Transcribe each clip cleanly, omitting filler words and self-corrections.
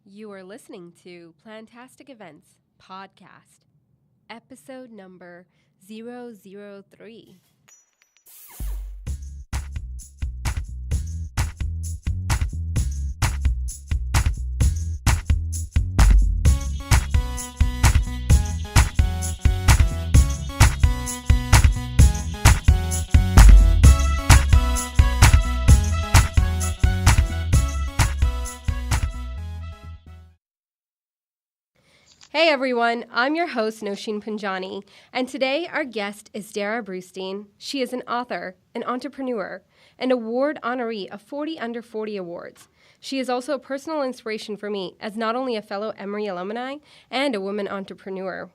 You are listening to Plantastic Events podcast, episode number 003. Hey everyone, I'm your host Noshin Punjani, and today our guest is Darrah Brustein. She is an author, an entrepreneur, an award honoree of 40 Under 40 awards. She is also a personal inspiration for me as not only a fellow Emory alumni and a woman entrepreneur.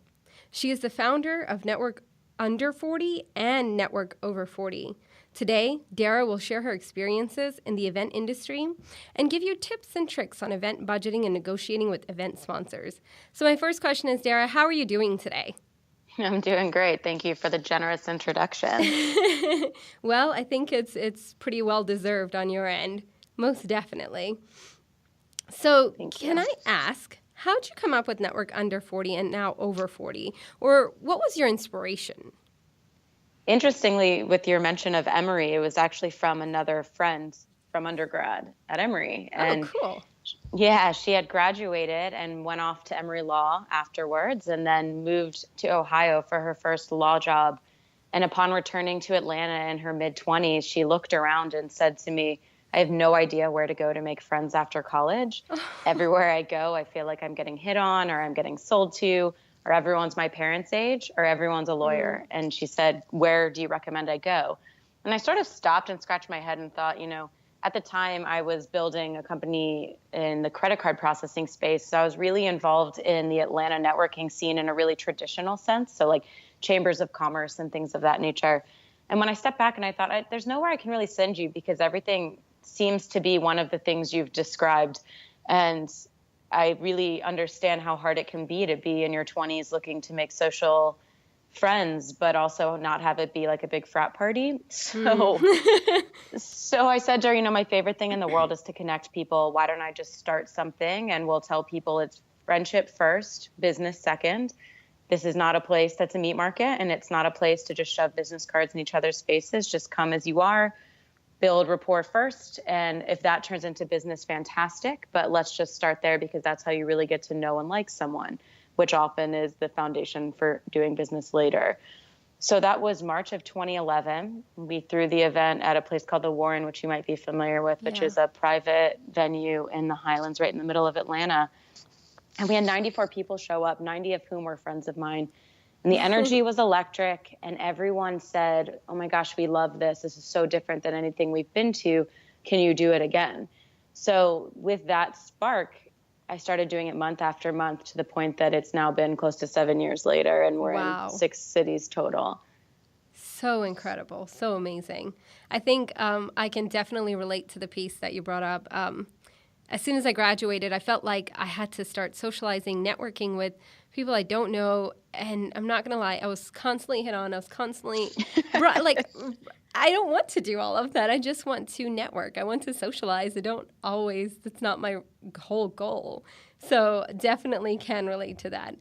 She is the founder of Network Under 40 and Network Over 40. Today, Darrah will share her experiences in the event industry and give you tips and tricks on event budgeting and negotiating with event sponsors. So my first question is, Darrah, how are you doing today? I'm doing great. Thank you for the generous introduction. Well, I think it's pretty well deserved on your end, most definitely. So can I ask, how'd you come up with Network Under 40 and now Over 40? Or what was your inspiration? Interestingly, with your mention of Emory, it was actually from another friend from undergrad at Emory. And cool. Yeah, she had graduated and went off to Emory Law afterwards and then moved to Ohio for her first law job. And upon returning to Atlanta in her mid-20s, she looked around and said to me, I have no idea where to go to make friends after college. Everywhere I go, I feel like I'm getting hit on or I'm getting sold to, or everyone's my parents' age, or everyone's a lawyer. And she said, where do you recommend I go? And I sort of stopped and scratched my head and thought, at the time I was building a company in the credit card processing space. So I was really involved in the Atlanta networking scene in a really traditional sense. So like chambers of commerce and things of that nature. And when I stepped back and I thought, there's nowhere I can really send you because everything seems to be one of the things you've described. And I really understand how hard it can be to be in your 20s looking to make social friends, but also not have it be like a big frat party. So I said to her, my favorite thing in the world is to connect people. Why don't I just start something and we'll tell people it's friendship first, business second. This is not a place that's a meat market, and it's not a place to just shove business cards in each other's faces. Just come as you are. Build rapport first, and if that turns into business, fantastic, but let's just start there because that's how you really get to know and like someone, which often is the foundation for doing business later. So that was March of 2011. We threw the event at a place called the Warren, which you might be familiar with, which is a private venue in the Highlands right in the middle of Atlanta. And we had 94 people show up, 90 of whom were friends of mine. And the energy was electric, and everyone said, oh my gosh, we love this. This is so different than anything we've been to. Can you do it again? So with that spark, I started doing it month after month to the point that it's now been close to 7 years later, and we're in 6 cities total. So incredible. So amazing. I think I can definitely relate to the piece that you brought up. As soon as I graduated, I felt like I had to start socializing, networking with people I don't know. And I'm not going to lie, I was constantly hit on. I was constantly I don't want to do all of that. I just want to network. I want to socialize. That's not my whole goal. So definitely can relate to that.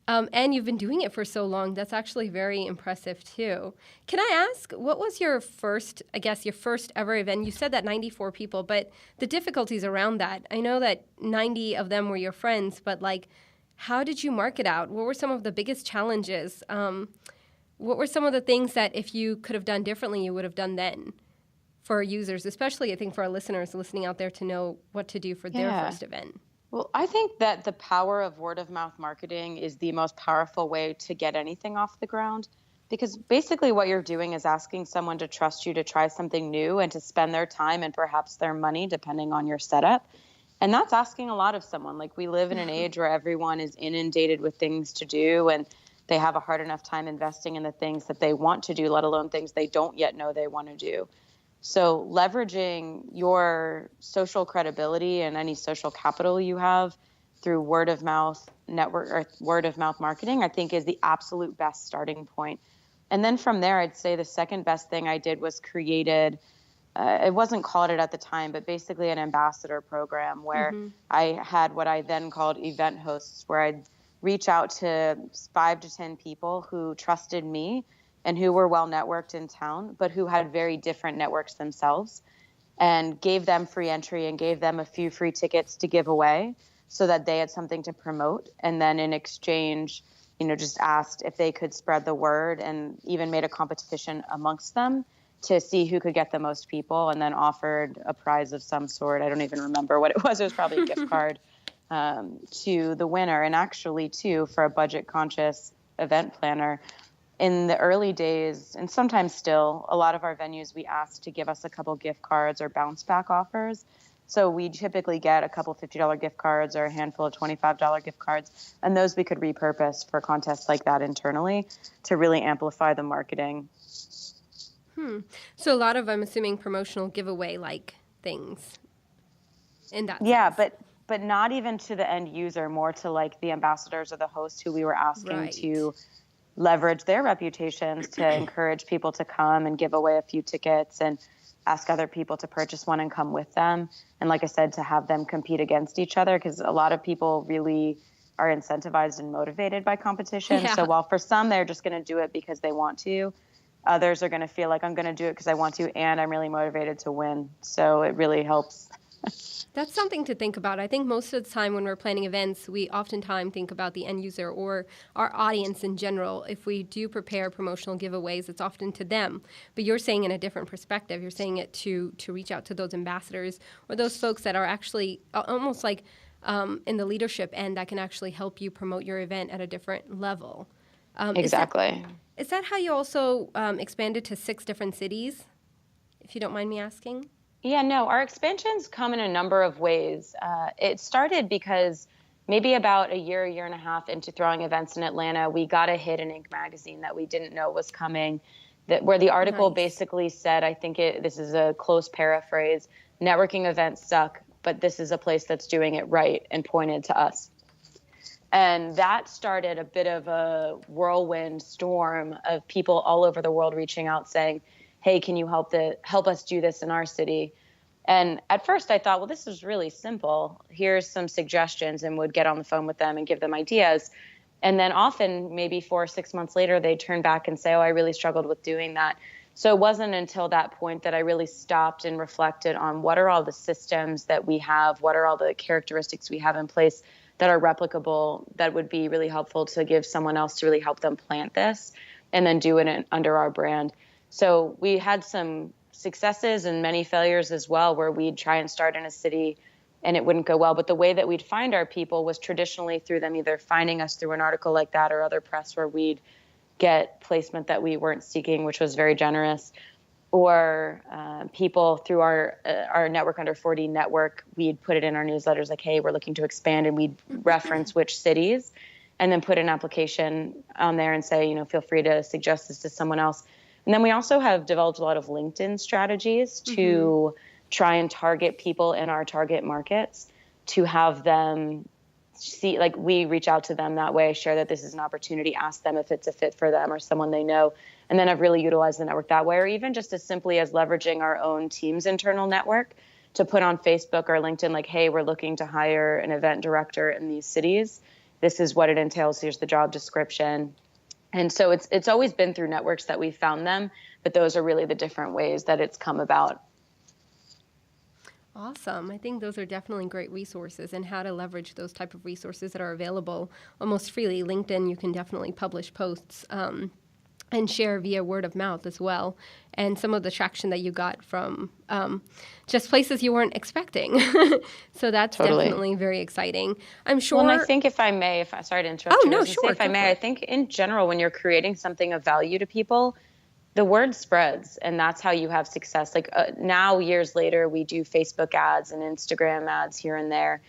And you've been doing it for so long. That's actually very impressive, too. Can I ask, what was your first ever event? You said that 94 people, but the difficulties around that. I know that 90 of them were your friends, but, how did you market out? What were some of the biggest challenges? What were some of the things that if you could have done differently, you would have done then for users, especially, I think, for our listeners listening out there to know what to do for their first event? Well, I think that the power of word-of-mouth marketing is the most powerful way to get anything off the ground, because basically what you're doing is asking someone to trust you to try something new and to spend their time and perhaps their money, depending on your setup. And that's asking a lot of someone. We live in an age where everyone is inundated with things to do, and they have a hard enough time investing in the things that they want to do, let alone things they don't yet know they want to do. So leveraging your social credibility and any social capital you have through word of mouth network or word of mouth marketing, I think is the absolute best starting point. And then from there, I'd say the second best thing I did was created it wasn't called it at the time, but basically an ambassador program where I had what I then called event hosts, where I'd reach out to 5 to 10 people who trusted me and who were well networked in town, but who had very different networks themselves, and gave them free entry and gave them a few free tickets to give away so that they had something to promote. And then in exchange, just asked if they could spread the word, and even made a competition amongst them to see who could get the most people, and then offered a prize of some sort. I don't even remember what it was. It was probably a gift card to the winner. And actually, too, for a budget-conscious event planner, in the early days, and sometimes still, a lot of our venues, we asked to give us a couple gift cards or bounce-back offers. So we typically get a couple $50 gift cards or a handful of $25 gift cards, and those we could repurpose for contests like that internally to really amplify the marketing. So a lot of, I'm assuming, promotional giveaway-like things in that sense. But not even to the end user, more to like the ambassadors or the hosts who we were asking to leverage their reputations to encourage people to come and give away a few tickets and ask other people to purchase one and come with them. And like I said, to have them compete against each other, because a lot of people really are incentivized and motivated by competition. Yeah. So while for some, they're just going to do it because they want to, others are going to feel like, I'm going to do it because I want to, and I'm really motivated to win. So it really helps. That's something to think about. I think most of the time when we're planning events, we oftentimes think about the end user or our audience in general. If we do prepare promotional giveaways, it's often to them. But you're saying in a different perspective. You're saying it to reach out to those ambassadors or those folks that are actually almost like in the leadership end that can actually help you promote your event at a different level. Exactly. Is that how you also expanded to 6 different cities, if you don't mind me asking? Yeah, no, our expansions come in a number of ways. It started because maybe about a year and a half into throwing events in Atlanta, we got a hit in Inc. magazine that we didn't know was coming, where the article basically said, I think this is a close paraphrase, networking events suck, but this is a place that's doing it right, and pointed to us. And that started a bit of a whirlwind storm of people all over the world reaching out saying, hey, can you help us do this in our city? And at first I thought, well, this is really simple. Here's some suggestions, and would get on the phone with them and give them ideas. And then often, maybe 4 or 6 months later, they turn back and say, oh, I really struggled with doing that. So it wasn't until that point that I really stopped and reflected on what are all the systems that we have, what are all the characteristics we have in place that are replicable, that would be really helpful to give someone else to really help them plant this, and then do it under our brand. So we had some successes and many failures as well, where we'd try and start in a city and it wouldn't go well. But the way that we'd find our people was traditionally through them either finding us through an article like that or other press where we'd get placement that we weren't seeking, which was very generous, or people through our Network Under 40 network. We'd put it in our newsletters like, hey, we're looking to expand, and we'd reference which cities and then put an application on there and say, feel free to suggest this to someone else. And then we also have developed a lot of LinkedIn strategies to try and target people in our target markets, to have them see, like, we reach out to them that way, share that this is an opportunity, ask them if it's a fit for them or someone they know, and then I've really utilized the network that way, or even just as simply as leveraging our own team's internal network to put on Facebook or LinkedIn, like, hey, we're looking to hire an event director in these cities. This is what it entails. Here's the job description. And so it's always been through networks that we've found them, but those are really the different ways that it's come about. Awesome. I think those are definitely great resources, and how to leverage those type of resources that are available almost freely. LinkedIn, you can definitely publish posts and share via word of mouth as well. And some of the traction that you got from just places you weren't expecting. So that's definitely very exciting. I'm sure. Well, and I think if I may, sorry to interrupt you. Oh, no, sure. If I may, I think in general, when you're creating something of value to people, the word spreads, and that's how you have success. Like now, years later, we do Facebook ads and Instagram ads here and there.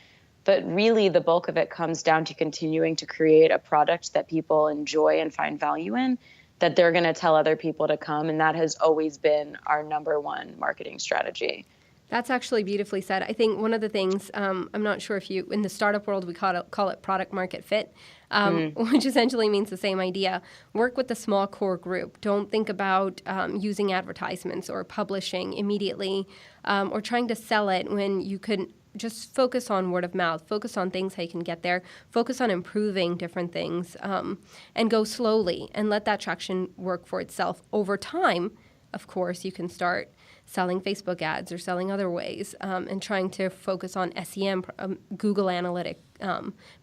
But really, the bulk of it comes down to continuing to create a product that people enjoy and find value in, that they're going to tell other people to come. And that has always been our number one marketing strategy. That's actually beautifully said. I think one of the things, I'm not sure if you, in the startup world, we call it product market fit, which essentially means the same idea. Work with a small core group. Don't think about using advertisements or publishing immediately or trying to sell it when you could just focus on word of mouth, focus on things how you can get there, focus on improving different things, and go slowly and let that traction work for itself. Over time, of course, you can start selling Facebook ads or selling other ways, and trying to focus on SEM, Google Analytic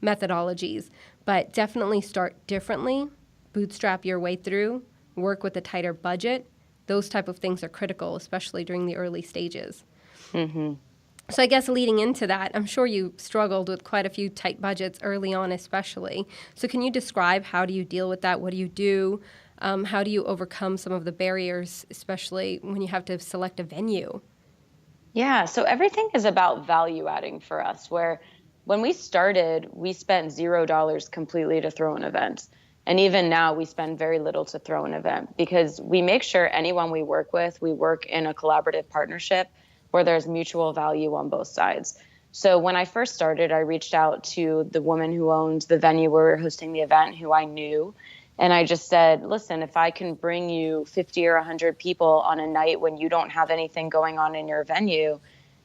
methodologies. But definitely start differently, bootstrap your way through, work with a tighter budget. Those type of things are critical, especially during the early stages. Mm-hmm. So I guess leading into that, I'm sure you struggled with quite a few tight budgets early on especially. So can you describe how do you deal with that? What do you do? How do you overcome some of the barriers, especially when you have to select a venue? Yeah, so everything is about value adding for us, where when we started, we spent $0 completely to throw an event. And even now, we spend very little to throw an event because we make sure anyone we work with, we work in a collaborative partnership where there's mutual value on both sides. So when I first started, I reached out to the woman who owned the venue where we were hosting the event, who I knew. And I just said, listen, if I can bring you 50 or 100 people on a night when you don't have anything going on in your venue,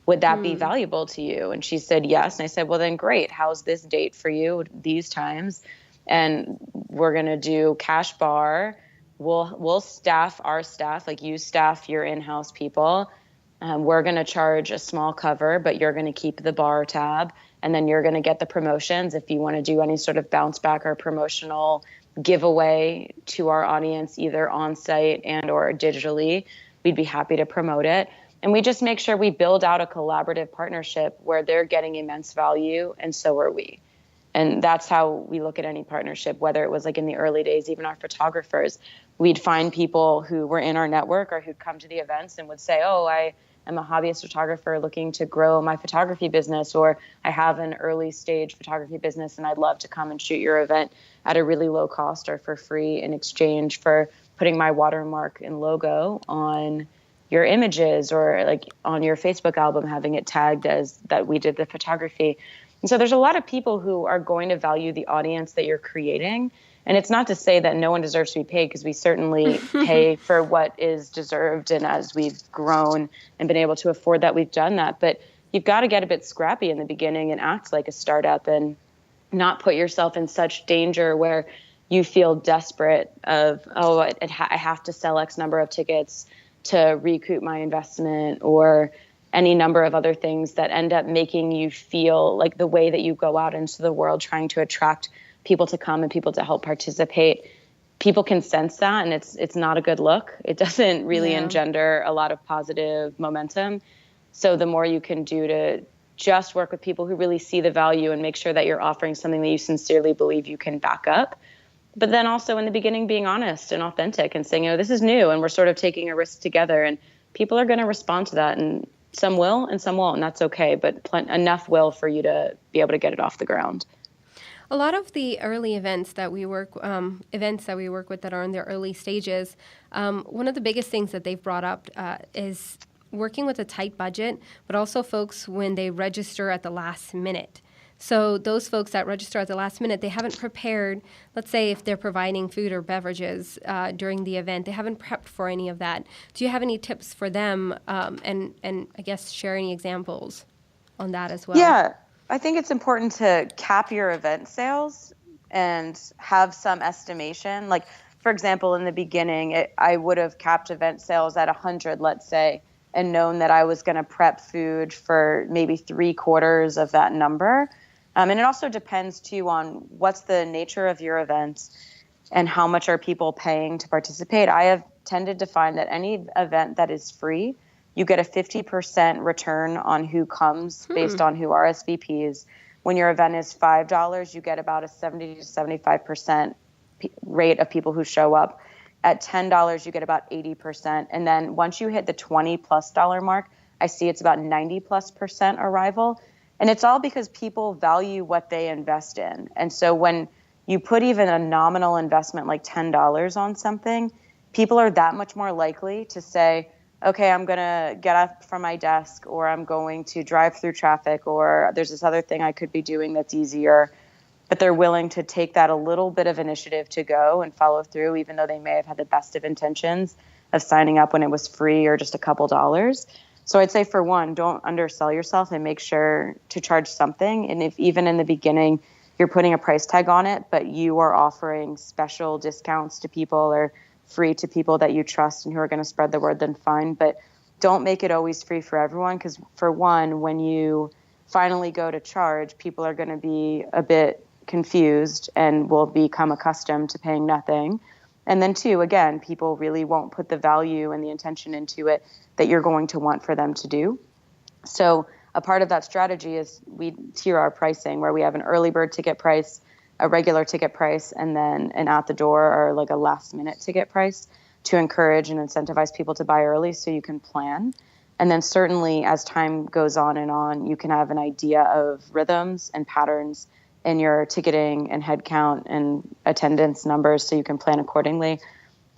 would that be valuable to you? And she said, yes. And I said, well, then great. How's this date for you these times? And we're going to do cash bar. We'll staff our staff, like you staff your in-house people. We're going to charge a small cover, but you're going to keep the bar tab. And then you're going to get the promotions. If you want to do any sort of bounce back or promotional giveaway to our audience, either on site and or digitally, we'd be happy to promote it. And we just make sure we build out a collaborative partnership where they're getting immense value and so are we. And that's how we look at any partnership, whether it was like in the early days, even our photographers, we'd find people who were in our network or who'd come to the events and would say, oh, I am a hobbyist photographer looking to grow my photography business, or I have an early stage photography business and I'd love to come and shoot your event at a really low cost or for free in exchange for putting my watermark and logo on your images or like on your Facebook album, having it tagged as that we did the photography. And so there's a lot of people who are going to value the audience that you're creating. And it's not to say that no one deserves to be paid, because we certainly pay for what is deserved. And as we've grown and been able to afford that, we've done that. But you've got to get a bit scrappy in the beginning and act like a startup and not put yourself in such danger where you feel desperate of, oh, I have to sell X number of tickets to recoup my investment, or any number of other things that end up making you feel like the way that you go out into the world trying to attract people to come and people to help participate. People can sense that, and it's not a good look. It doesn't really engender a lot of positive momentum. So the more you can do to just work with people who really see the value and make sure that you're offering something that you sincerely believe you can back up. But then also in the beginning, being honest and authentic and saying, this is new and we're sort of taking a risk together, and people are going to respond to that, and some will and some won't, and that's okay. But enough will for you to be able to get it off the ground. A lot of the early events that we work with that are in their early stages, one of the biggest things that they've brought up is working with a tight budget, but also folks when they register at the last minute. So those folks that register at the last minute, they haven't prepared, let's say if they're providing food or beverages during the event, they haven't prepped for any of that. Do you have any tips for them, and I guess share any examples on that as well? Yeah, I think it's important to cap your event sales and have some estimation. Like, for example, in the beginning, I would have capped event sales at 100, let's say, and known that I was going to prep food for maybe 3/4 of that number. And it also depends, too, on what's the nature of your event and how much are people paying to participate. I have tended to find that any event that is free, you get a 50% return on who comes based on who RSVPs. When your event is $5, you get about a 70 to 75% rate of people who show up. At $10, you get about 80%. And then once you hit the $20+ mark, I see it's about 90+% arrival. And it's all because people value what they invest in. And so when you put even a nominal investment like $10 on something, people are that much more likely to say, okay, I'm going to get up from my desk, or I'm going to drive through traffic, or there's this other thing I could be doing that's easier. But they're willing to take that a little bit of initiative to go and follow through, even though they may have had the best of intentions of signing up when it was free or just a couple dollars. So I'd say, for one, don't undersell yourself and make sure to charge something. And if even in the beginning you're putting a price tag on it, but you are offering special discounts to people or free to people that you trust and who are going to spread the word, then fine. But don't make it always free for everyone, because for one, when you finally go to charge, people are going to be a bit confused and will become accustomed to paying nothing. And then two, again, people really won't put the value and the intention into it that you're going to want for them to do. So a part of that strategy is we tier our pricing, where we have an early bird ticket price, a regular ticket price, and then an at the door or like a last minute ticket price, to encourage and incentivize people to buy early so you can plan. And then certainly as time goes on and on, you can have an idea of rhythms and patterns in your ticketing and headcount and attendance numbers so you can plan accordingly.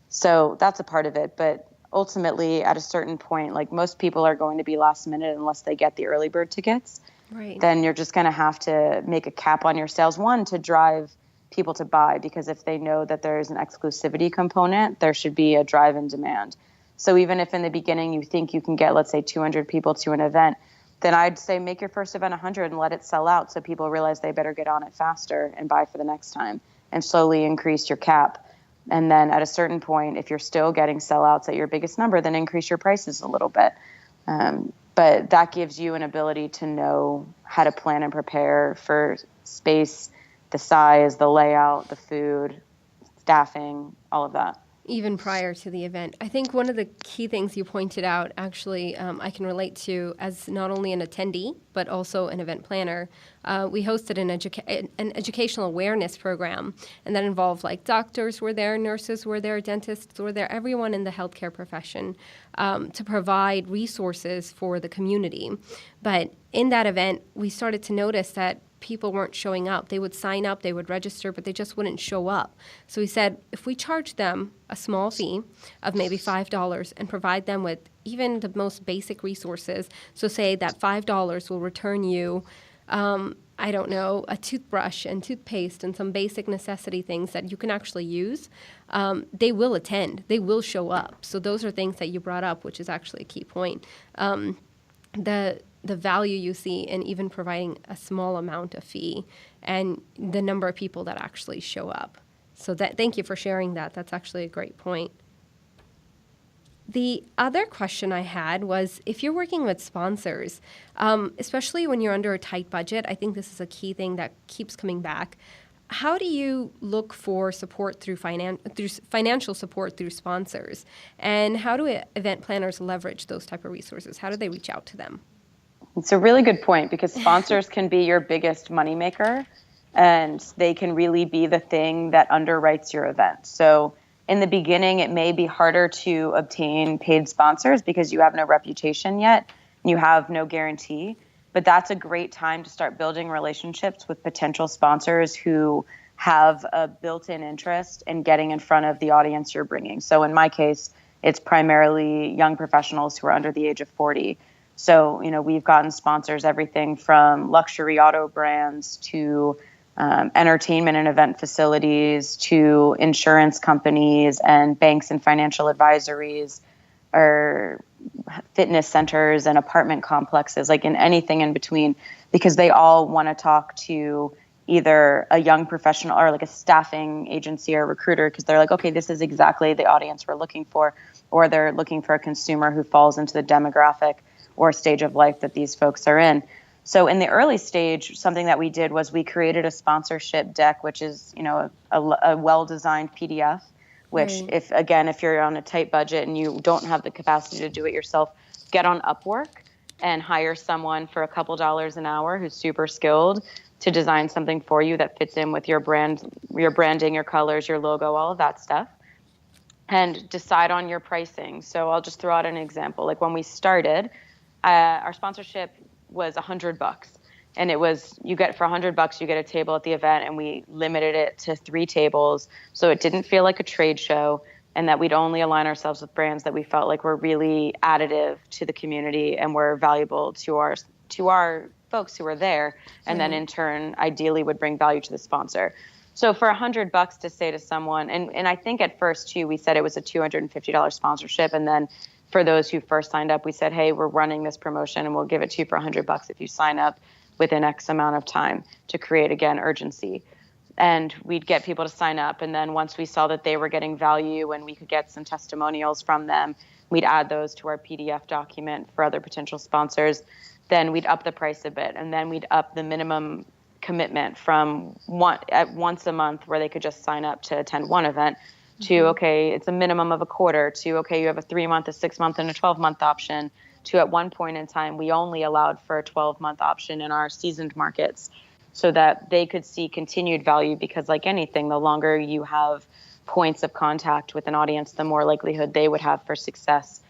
So that's a part of it. But ultimately, at a certain point, like, most people are going to be last minute unless they get the early bird tickets. Right. Then you're just going to have to make a cap on your sales, one, to drive people to buy, because if they know that there's an exclusivity component, there should be a drive in demand. So even if in the beginning you think you can get, let's say, 200 people to an event, then I'd say make your first event 100 and let it sell out so people realize they better get on it faster and buy for the next time, and slowly increase your cap. And then at a certain point, if you're still getting sellouts at your biggest number, then increase your prices a little bit. But that gives you an ability to know how to plan and prepare for space, the size, the layout, the food, staffing, all of that. Even prior to the event. I think one of the key things you pointed out, actually, I can relate to as not only an attendee, but also an event planner. We hosted an educational awareness program, and that involved, like, doctors were there, nurses were there, dentists were there, everyone in the healthcare profession, to provide resources for the community. But in that event, we started to notice that people weren't showing up. They would sign up, they would register, but they just wouldn't show up. So we said, if we charge them a small fee of maybe $5 and provide them with even the most basic resources, so say that $5 will return you, I don't know, a toothbrush and toothpaste and some basic necessity things that you can actually use, they will attend. They will show up. So those are things that you brought up, which is actually a key point. The value you see in even providing a small amount of fee and the number of people that actually show up. So thank you for sharing that. That's actually a great point. The other question I had was, if you're working with sponsors, especially when you're under a tight budget, I think this is a key thing that keeps coming back. How do you look for support through financial support through sponsors? And how do event planners leverage those type of resources? How do they reach out to them? It's a really good point, because sponsors can be your biggest moneymaker, and they can really be the thing that underwrites your event. So in the beginning, it may be harder to obtain paid sponsors because you have no reputation yet, and you have no guarantee. But that's a great time to start building relationships with potential sponsors who have a built-in interest in getting in front of the audience you're bringing. So in my case, it's primarily young professionals who are under the age of 40. So, we've gotten sponsors, everything from luxury auto brands to entertainment and event facilities to insurance companies and banks and financial advisories, or fitness centers and apartment complexes, like in anything in between, because they all want to talk to either a young professional or like a staffing agency or recruiter, because they're like, okay, this is exactly the audience we're looking for, or they're looking for a consumer who falls into the demographic or stage of life that these folks are in. So in the early stage, something that we did was we created a sponsorship deck, which is, a well-designed PDF, which if you're on a tight budget and you don't have the capacity to do it yourself, get on Upwork and hire someone for a couple dollars an hour who's super skilled to design something for you that fits in with your brand, your branding, your colors, your logo, all of that stuff, and decide on your pricing. So I'll just throw out an example. Like when we started, our sponsorship was $100, and it was, for $100 you get a table at the event, and we limited it to 3 tables, so it didn't feel like a trade show. and that we'd only align ourselves with brands that we felt like were really additive to the community and were valuable to our folks who were there, and then in turn, ideally would bring value to the sponsor. So for $100 to say to someone, and I think at first too, we said it was a $250 sponsorship. And then for those who first signed up, we said, hey, we're running this promotion and we'll give it to you for $100 if you sign up within X amount of time, to create, again, urgency. And we'd get people to sign up. And then once we saw that they were getting value and we could get some testimonials from them, we'd add those to our PDF document for other potential sponsors. Then we'd up the price a bit. And then we'd up the minimum commitment from once a month, where they could just sign up to attend one event, to, okay, it's a minimum of a quarter, to, okay, you have a 3-month, a 6-month, and a 12-month option, to at one point in time, we only allowed for a 12-month option in our seasoned markets, so that they could see continued value. Because like anything, the longer you have points of contact with an audience, the more likelihood they would have for success.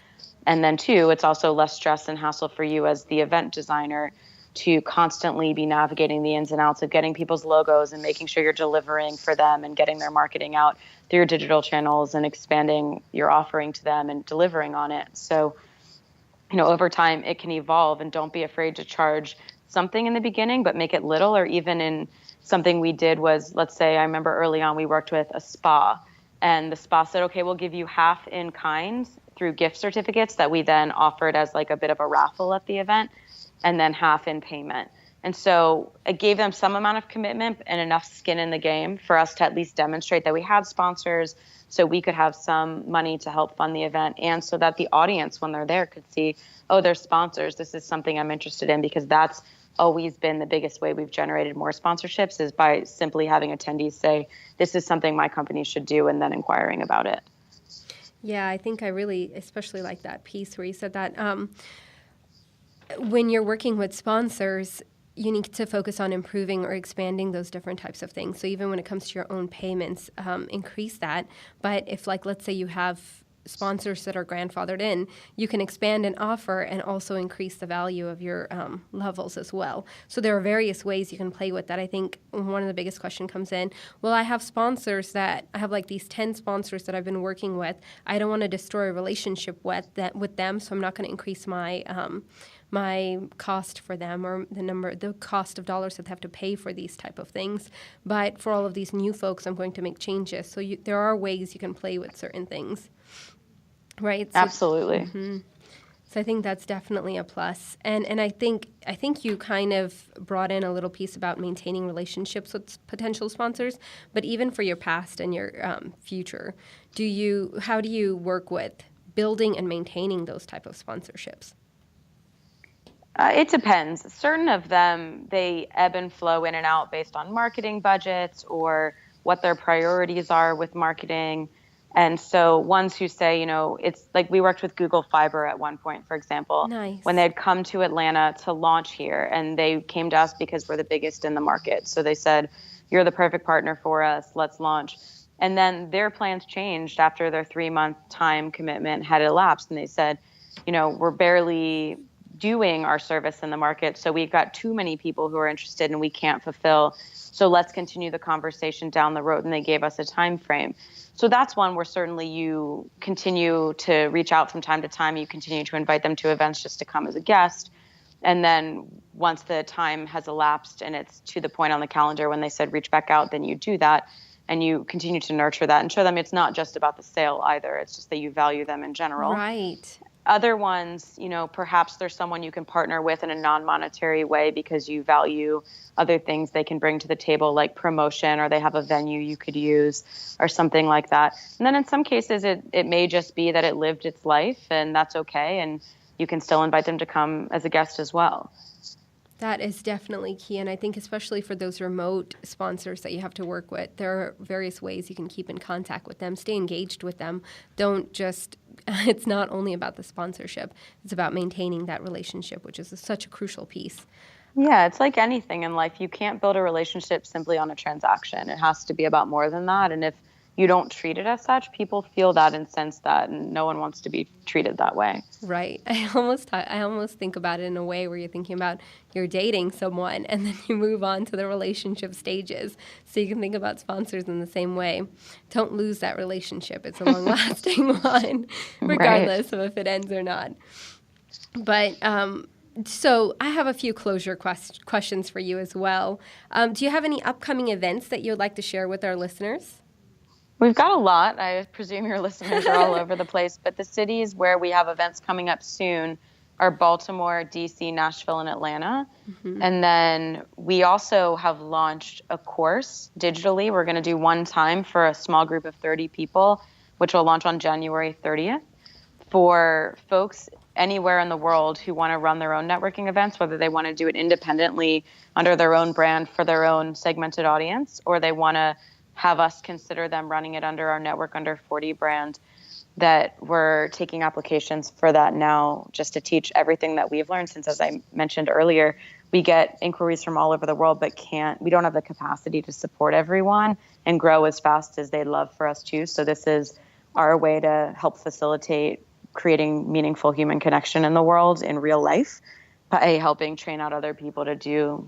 And then two, it's also less stress and hassle for you as the event designer to constantly be navigating the ins and outs of getting people's logos and making sure you're delivering for them and getting their marketing out through your digital channels and expanding your offering to them and delivering on it. So, over time it can evolve, and don't be afraid to charge something in the beginning, but make it little. Or even in something we did was, let's say, I remember early on we worked with a spa, and the spa said, okay, we'll give you half in kind through gift certificates that we then offered as like a bit of a raffle at the event, and then half in payment. And so it gave them some amount of commitment and enough skin in the game for us to at least demonstrate that we had sponsors, so we could have some money to help fund the event, and so that the audience, when they're there, could see, oh, they're sponsors. This is something I'm interested in. Because that's always been the biggest way we've generated more sponsorships, is by simply having attendees say, this is something my company should do, and then inquiring about it. Yeah, I think I really especially like that piece where you said that when you're working with sponsors, you need to focus on improving or expanding those different types of things. So even when it comes to your own payments, increase that. But if, like, let's say you have sponsors that are grandfathered in, you can expand an offer and also increase the value of your levels as well. So there are various ways you can play with that. I think one of the biggest question comes in, well, I have sponsors that I have like these 10 sponsors that I've been working with. I don't want to destroy a relationship with them, so I'm not going to increase my my cost for them, or the cost of dollars that they have to pay for these type of things. But for all of these new folks, I'm going to make changes. So there are ways you can play with certain things. Right. So, absolutely. Mm-hmm. So I think that's definitely a plus. And I think you kind of brought in a little piece about maintaining relationships with potential sponsors, but even for your past and your future, how do you work with building and maintaining those type of sponsorships? It depends. Certain of them, they ebb and flow in and out based on marketing budgets or what their priorities are with marketing. And so ones who say, it's like we worked with Google Fiber at one point, for example, nice. When they had come to Atlanta to launch here, and they came to us because we're the biggest in the market. So they said, you're the perfect partner for us. Let's launch. And then their plans changed after their 3-month time commitment had elapsed. And they said, we're barely doing our service in the market, so we've got too many people who are interested and we can't fulfill. So let's continue the conversation down the road. And they gave us a time frame. So that's one where certainly you continue to reach out from time to time. You continue to invite them to events just to come as a guest. And then once the time has elapsed and it's to the point on the calendar when they said reach back out, then you do that. And you continue to nurture that and show them it's not just about the sale either. It's just that you value them in general. Right. Other ones, perhaps there's someone you can partner with in a non-monetary way because you value other things they can bring to the table, like promotion, or they have a venue you could use or something like that. And then in some cases, it may just be that it lived its life, and that's okay. And you can still invite them to come as a guest as well. That is definitely key. And I think especially for those remote sponsors that you have to work with, there are various ways you can keep in contact with them, stay engaged with them. It's not only about the sponsorship, it's about maintaining that relationship, which is such a crucial piece. Yeah, it's like anything in life. You can't build a relationship simply on a transaction. It has to be about more than that. And if you don't treat it as such, people feel that and sense that, and no one wants to be treated that way. Right. I almost think about it in a way where you're thinking about you're dating someone and then you move on to the relationship stages. So you can think about sponsors in the same way. Don't lose that relationship. It's a long-lasting one, regardless of if it ends or not. But so I have a few closure questions for you as well. Do you have any upcoming events that you would like to share with our listeners? We've got a lot. I presume your listeners are all over the place, but the cities where we have events coming up soon are Baltimore, DC, Nashville, and Atlanta. Mm-hmm. And then we also have launched a course digitally. We're going to do one time for a small group of 30 people, which will launch on January 30th, for folks anywhere in the world who want to run their own networking events, whether they want to do it independently under their own brand for their own segmented audience, or they want to have us consider them running it under our Network Under 40 brand, that we're taking applications for that now, just to teach everything that we've learned. Since, as I mentioned earlier, we get inquiries from all over the world, but we don't have the capacity to support everyone and grow as fast as they'd love for us to. So this is our way to help facilitate creating meaningful human connection in the world in real life by helping train out other people to do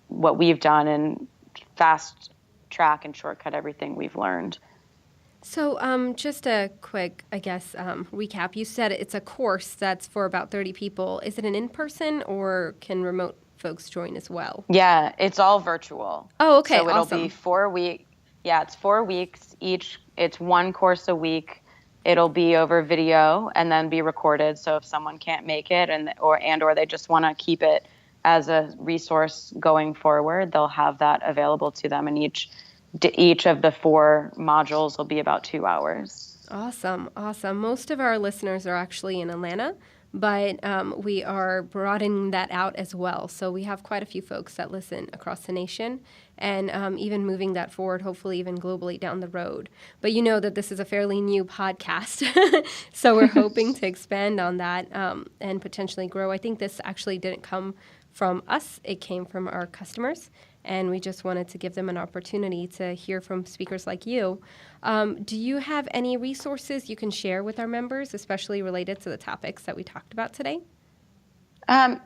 what we've done and fast track and shortcut everything we've learned. So just a quick, recap. You said it's a course that's for about 30 people. Is it an in-person or can remote folks join as well? Yeah, it's all virtual. Oh, okay. So it'll be 4 weeks. Yeah, it's 4 weeks each. It's one course a week. It'll be over video and then be recorded. So if someone can't make it or they just want to keep it as a resource going forward, they'll have that available to them. And each of the 4 modules will be about 2 hours. Awesome. Most of our listeners are actually in Atlanta, but we are broadening that out as well. So we have quite a few folks that listen across the nation, and even moving that forward, hopefully even globally down the road. But you know that this is a fairly new podcast, so we're hoping to expand on that and potentially grow. I think this actually didn't come from us. It came from our customers, and we just wanted to give them an opportunity to hear from speakers like you. Do you have any resources you can share with our members, especially related to the topics that we talked about today?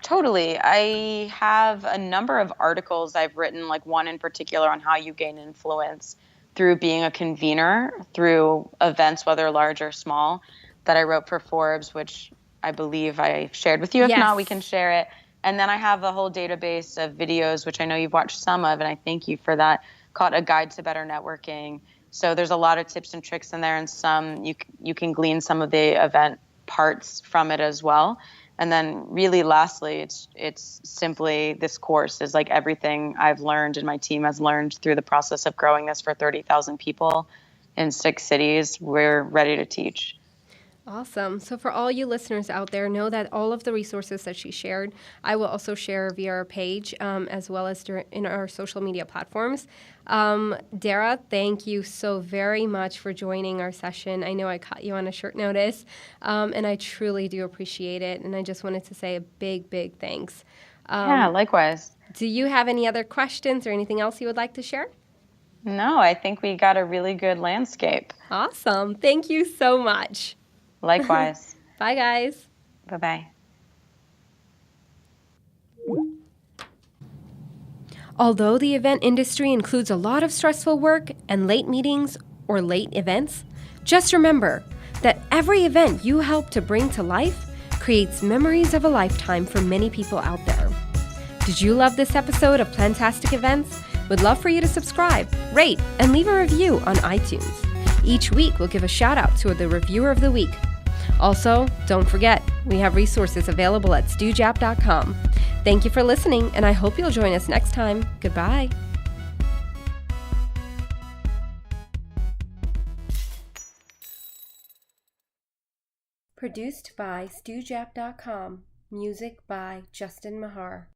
Totally. I have a number of articles I've written, like one in particular on how you gain influence through being a convener, through events, whether large or small, that I wrote for Forbes, which I believe I shared with you. If not, we can share it. And then I have a whole database of videos, which I know you've watched some of, and I thank you for that, called A Guide to Better Networking. So there's a lot of tips and tricks in there, and some you can glean some of the event parts from it as well. And then really lastly, it's simply, this course is like everything I've learned and my team has learned through the process of growing this for 30,000 people in 6 cities. We're ready to teach. Awesome. So for all you listeners out there, know that all of the resources that she shared, I will also share via our page as well as in our social media platforms. Darrah, thank you so very much for joining our session. I know I caught you on a short notice, and I truly do appreciate it. And I just wanted to say a big, big thanks. Yeah, likewise. Do you have any other questions or anything else you would like to share? No, I think we got a really good landscape. Awesome. Thank you so much. Likewise. Bye, guys. Bye-bye. Although the event industry includes a lot of stressful work and late meetings or late events, just remember that every event you help to bring to life creates memories of a lifetime for many people out there. Did you love this episode of Plantastic Events? We'd love for you to subscribe, rate, and leave a review on iTunes. Each week, we'll give a shout out to the Reviewer of the Week. Also, don't forget, we have resources available at stewjap.com. Thank you for listening, and I hope you'll join us next time. Goodbye. Produced by stewjap.com. Music by Justin Mahar.